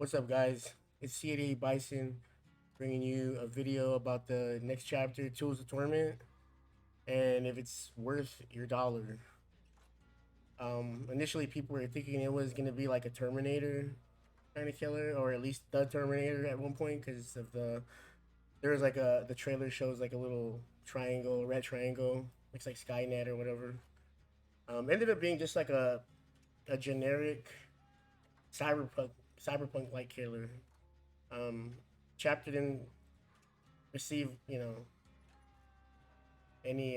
What's up, guys? It's C88 Bison bringing you a video about the next chapter, Tools of Torment, and if it's worth your dollar. Initially, people were thinking it was gonna be like a Terminator kind of killer, or at least the Terminator at one point, because of there was like the trailer shows like a little triangle, red triangle, looks like Skynet or whatever. Ended up being just like a generic cyberpunk like killer. Um, Chapter didn't receive, any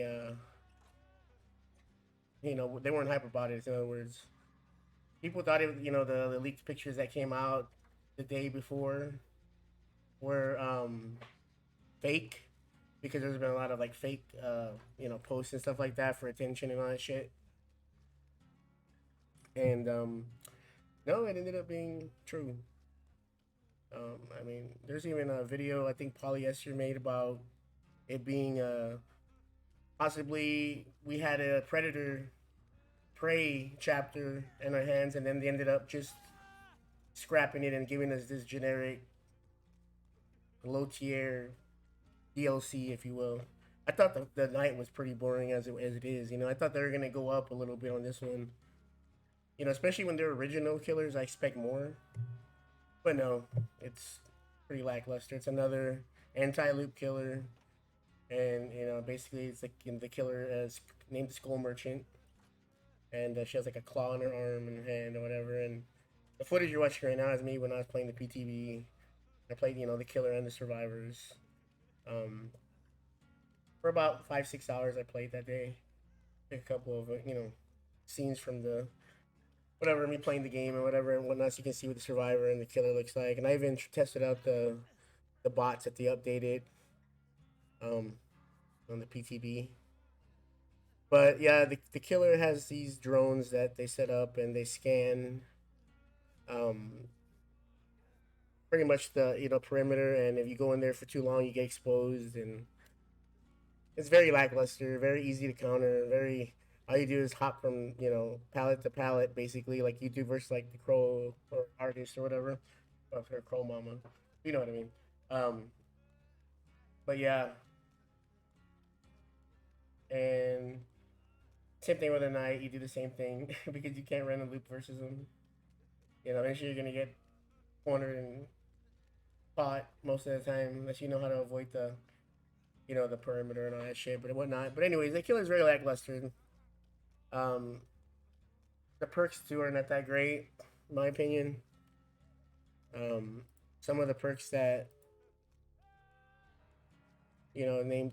they weren't hype about it. In other words, people thought the leaked pictures that came out the day before were fake because there's been a lot of like fake posts and stuff like that for attention and all that shit. And no, it ended up being true. I mean, there's even a video I think Polyester made about it being possibly we had a predator prey chapter in our hands, and then they ended up just scrapping it and giving us this generic low tier DLC, if you will. I thought the night was pretty boring as it is. I thought they were gonna go up a little bit on this one. Especially when they're original killers, I expect more. But no, it's pretty lackluster. It's another anti-loop killer, and basically it's like the killer is named Skull Merchant, and she has like a claw on her arm and her hand or whatever. And the footage you're watching right now is me when I was playing the PTB. I played the killer and the survivors. Um, for about 5-6 hours I played that day. A couple of scenes from the whatever me playing the game and whatever and whatnot, so you can see what the survivor and the killer looks like. And I even tested out the bots that they updated um, on the PTB. But yeah, the killer has these drones that they set up and they scan um, pretty much the perimeter. And if you go in there for too long, you get exposed, and it's very lackluster, very easy to counter. Very all you do is hop from pallet to pallet, basically, like you do versus like the crow or artist or whatever, or her crow mama. You know what I mean? Um, but yeah, and same thing with a knight. You do the same thing because you can't run a loop versus them. Eventually you're gonna get cornered and caught most of the time unless you know how to avoid the perimeter and all that shit, but whatnot. But anyways, the killer's very lackluster. Um, the perks too are not that great, in my opinion. Some of the perks that named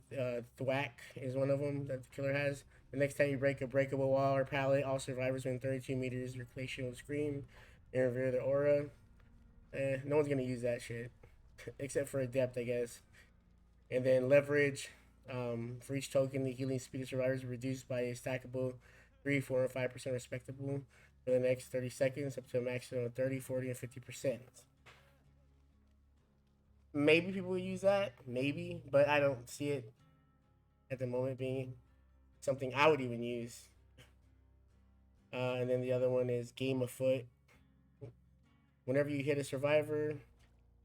Thwack is one of them that the killer has. The next time you break a breakable wall or pallet, all survivors within 32 meters reclamation will scream and reveal their aura. No one's gonna use that shit except for adept, I guess. And then leverage. For each token, the healing speed of survivors is reduced by a stackable 3, 4, and 5% respectable for the next 30 seconds, up to a maximum of 30, 40, and 50%. Maybe people will use that, maybe, but I don't see it at the moment being something I would even use. And then the other one is game afoot. Whenever you hit a survivor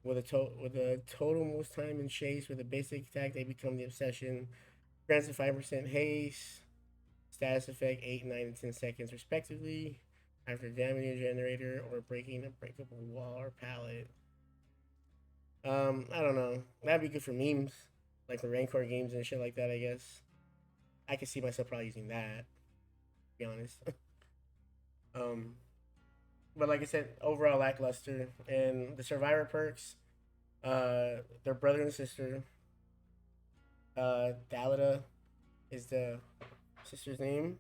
with a total most time in chase with a basic attack, they become the obsession. Grants a 5% haste, status effect 8, 9, and 10 seconds respectively after damaging a generator or breaking a breakable wall or pallet. I don't know. That'd be good for memes, like for Rancor games and shit like that. I guess I could see myself probably using that. To be honest. um, but like I said, overall lackluster. And the survivor perks, their brother and sister. Dalida is the sister's name,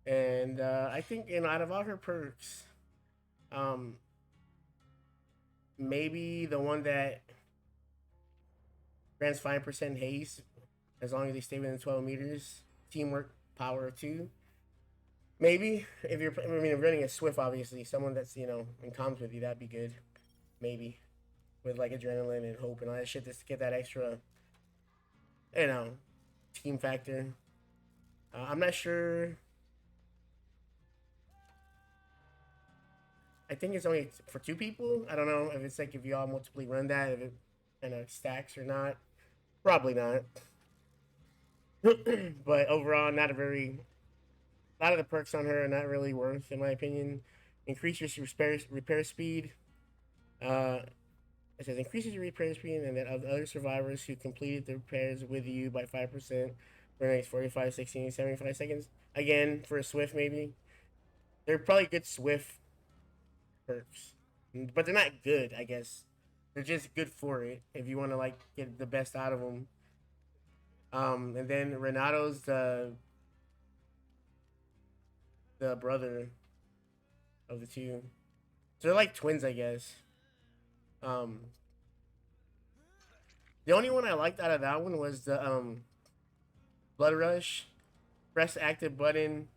and I think out of all her perks, um, maybe the one that grants 5% haste as long as they stay within 12 meters. Teamwork power 2. Maybe if you're running a Swift, obviously someone that's in comms with you, that'd be good. Maybe with like adrenaline and hope and all that shit just to get that extra, you know, team factor. I'm not sure. I think it's only for 2 people. I don't know if it's like if you all multiply run that, if it kind of stacks or not. Probably not. But overall, not a very. A lot of the perks on her are not really worth, in my opinion. Increase your repair speed. Uh, it says increases your repair speed and that of other survivors who completed the repairs with you by 5% for the next 45, 16, 75 seconds. Again, for a Swift, maybe. They're probably good Swift perks, but they're not good. I guess they're just good for it if you want to like get the best out of them. And then Renato's the brother of the two, so they're like twins, I guess. Um, the only one I liked out of that one was the Blood Rush. Press active button,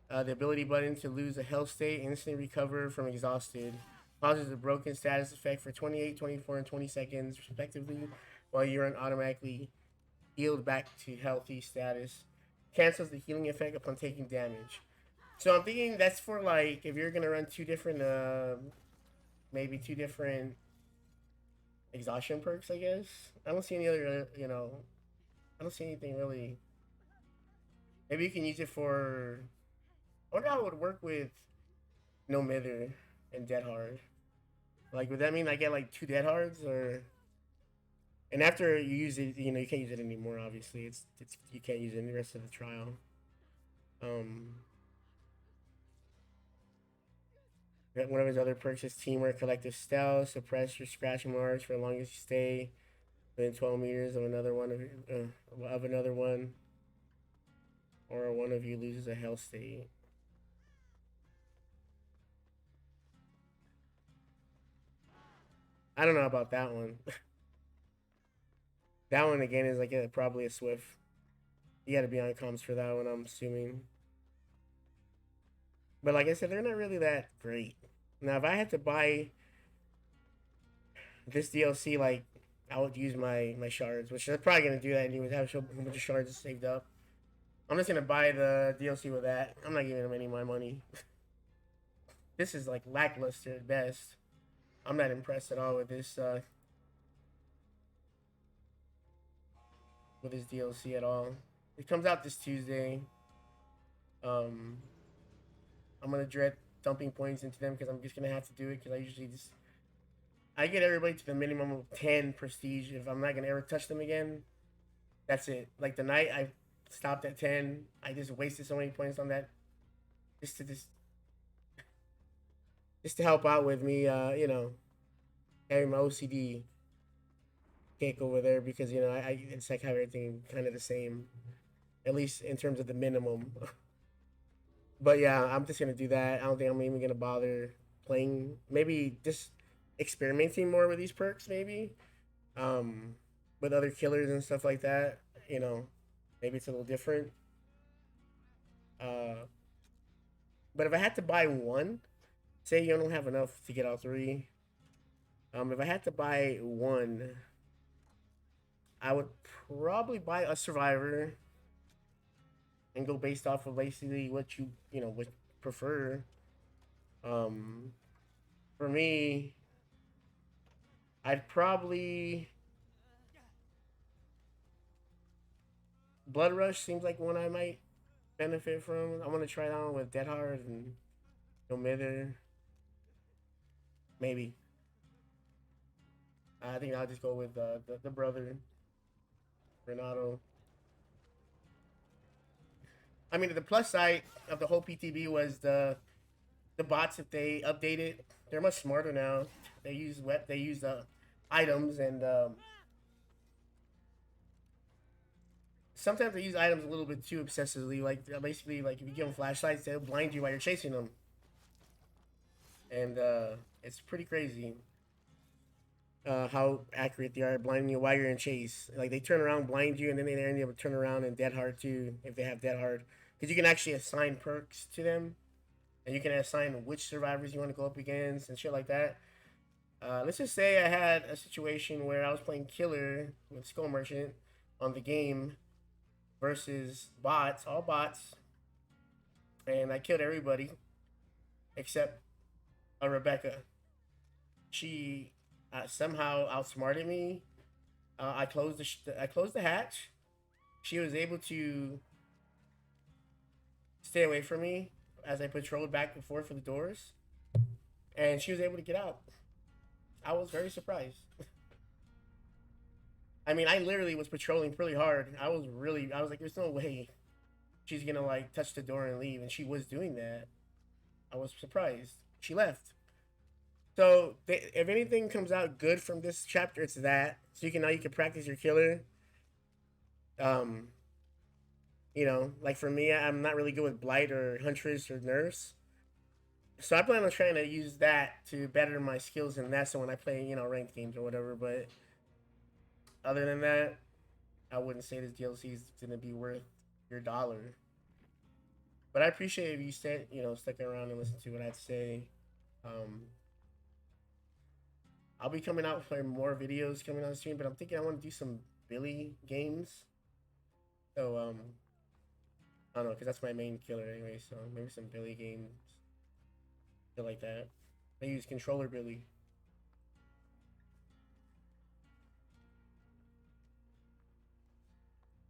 the ability button to lose a health state, instantly recover from exhausted. Pauses a broken status effect for 28, 24, and 20 seconds, respectively, while you're automatically healed back to healthy status. Cancels the healing effect upon taking damage. So I'm thinking that's for like if you're gonna run two different, maybe two different exhaustion perks. I guess I don't see any other, I don't see anything really. Maybe you can use it for. I wonder how it would work with No Mither and Dead Hard. Like, would that mean I get like 2 Dead Hards or? And after you use it, you can't use it anymore. Obviously, it's you can't use it in the rest of the trial. Um, One of his other perks is Teamwork, Collective Stealth. Suppress your scratch marks for as long as you stay within 12 meters of another one of another one, or one of you loses a health state. I don't know about that one. That one again is like probably a Swift. You got to be on comms for that one, I'm assuming. But like I said, they're not really that great. Now, if I had to buy this DLC, like I would use my shards, which I'm probably gonna do that anyways. Have a bunch of shards saved up. I'm just gonna buy the DLC with that. I'm not giving them any of my money. This is like lackluster at best. I'm not impressed at all with this DLC at all. It comes out this Tuesday. Um, I'm gonna dread dumping points into them because I'm just gonna have to do it because I usually just I get everybody to the minimum of 10 prestige. If I'm not gonna ever touch them again, that's it. Like the night I stopped at 10, I just wasted so many points on that just to help out with me. Having my OCD kick over there because I it's like have everything kind of the same, at least in terms of the minimum. But yeah, I'm just gonna do that. I don't think I'm even gonna bother playing. Maybe just experimenting more with these perks, maybe, um, with other killers and stuff like that. Maybe it's a little different. Uh, but if I had to buy one, say you don't have enough to get all three. If I had to buy one, I would probably buy a survivor and go based off of basically what what you prefer. Um, for me, I'd probably Blood Rush seems like one I might benefit from. I'm gonna try that one with Dead Hard and No Mither. Maybe. I think I'll just go with the brother, Renato. I mean, the plus side of the whole PTB was the bots. If they updated, they're much smarter now. They use items and sometimes they use items a little bit too obsessively. Like basically, like if you give them flashlights, they'll blind you while you're chasing them, and it's pretty crazy. How accurate they are blinding you while you're in chase. Like they turn around, blind you, and then they end up turn around and Dead Hard too if they have Dead Hard, because you can actually assign perks to them, and you can assign which survivors you want to go up against and shit like that. Let's just say I had a situation where I was playing killer with Skull Merchant on the game versus bots, all bots, and I killed everybody except Rebecca. She somehow outsmarted me. I closed the hatch. She was able to stay away from me as I patrolled back and forth for the doors, and she was able to get out. I was very surprised. I mean, I literally was patrolling pretty hard. I was like, there's no way she's gonna like touch the door and leave, and she was doing that. I was surprised. She left. So if anything comes out good from this chapter, it's that. So you can practice your killer. Um, like for me, I'm not really good with blight or huntress or nurse. So I plan on trying to use that to better my skills in that. So when I play, ranked games or whatever. But other than that, I wouldn't say this DLC is gonna be worth your dollar. But I appreciate if you stuck around and listened to what I had to say. Um, I'll be coming out with more videos coming on the stream, but I'm thinking I want to do some Billy games. So I don't know, because that's my main killer anyway. So maybe some Billy games, shit like that. I use controller Billy.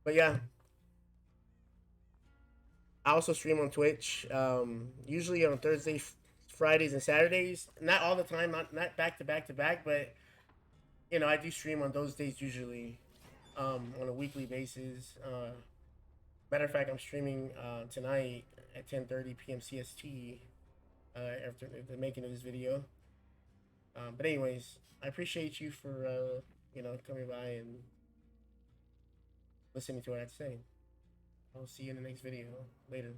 But yeah, I also stream on Twitch. Usually on Thursday, Fridays, and Saturdays. Not all the time, not back to back to back, but I do stream on those days usually. On a weekly basis. Matter of fact, I'm streaming tonight at 10:30 p.m. CST after the making of this video. But anyways, I appreciate you for coming by and listening to what I had to say. I'll see you in the next video. Later.